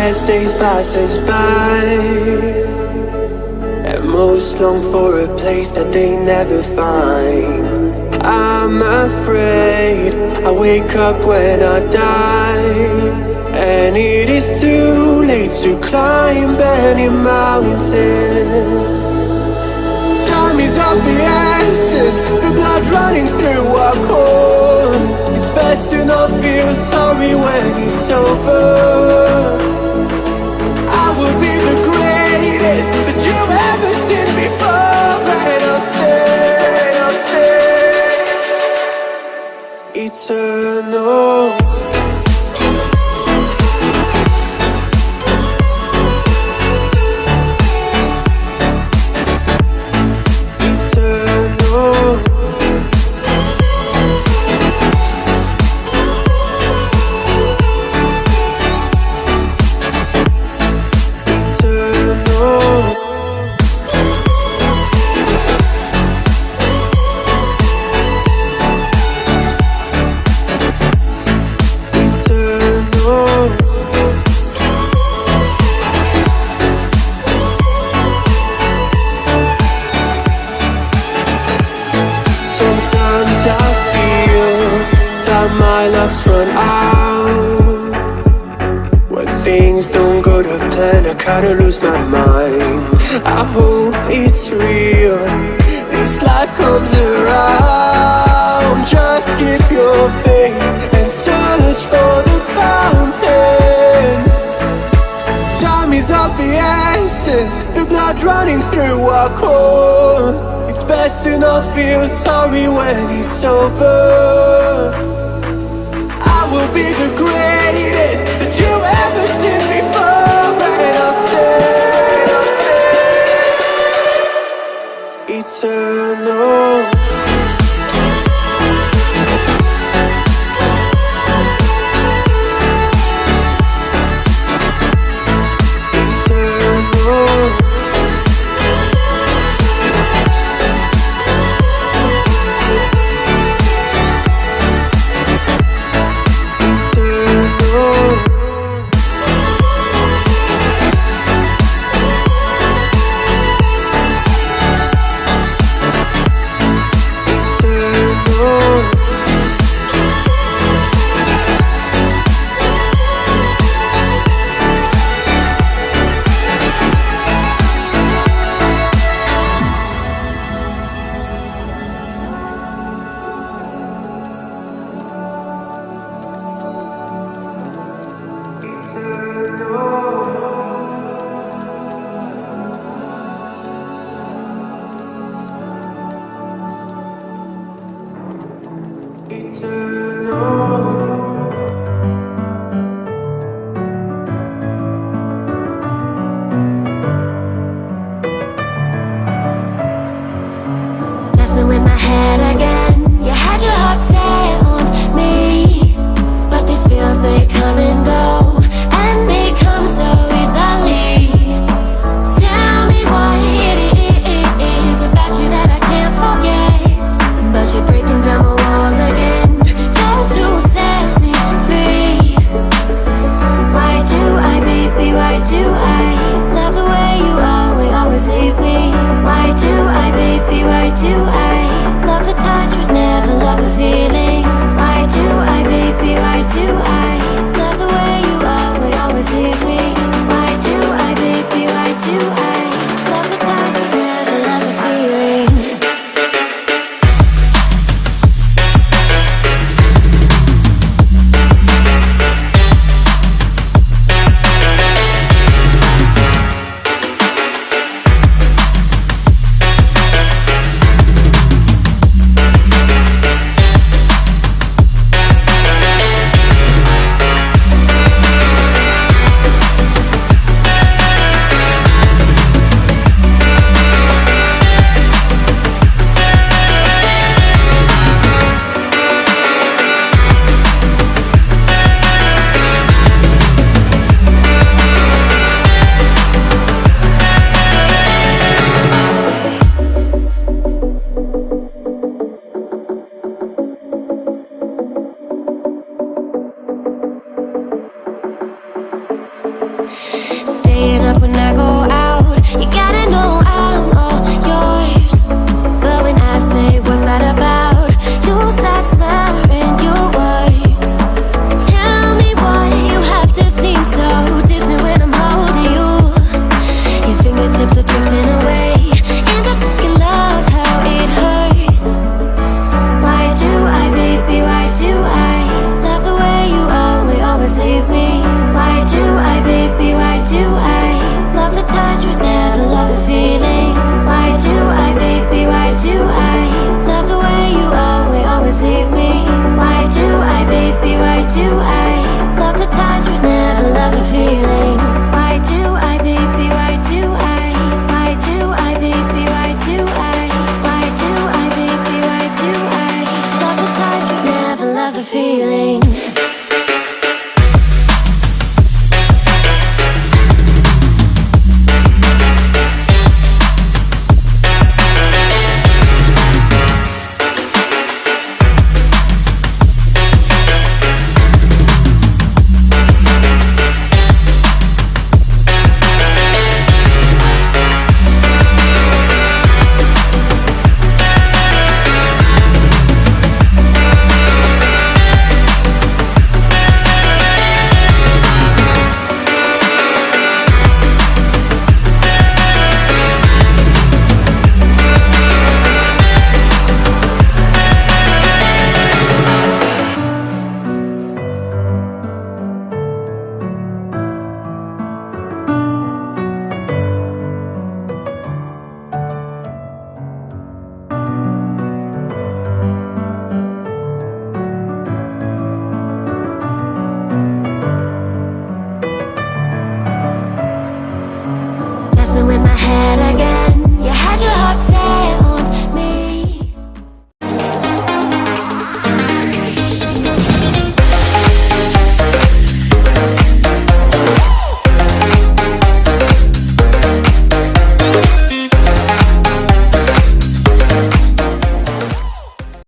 as days passes by, and most long for a place that they never find. I'm afraid I wake up when I die, and it is too late to climb any mountain. Time is of the essence, the blood running through our core. It's best to not feel sorry when it's over. I will be the greatest that you've ever seen before, and I'll stay eternal. Run out when things don't go to plan. I kinda lose my mind. I hope it's real, this life comes around. Just keep your faith and search for the fountain. Time is of the essence, the blood running through our core. It's best to not feel sorry when it's over. Will be the greatest that you've ever seen before, and I'll stay eternal. Messing with my head again.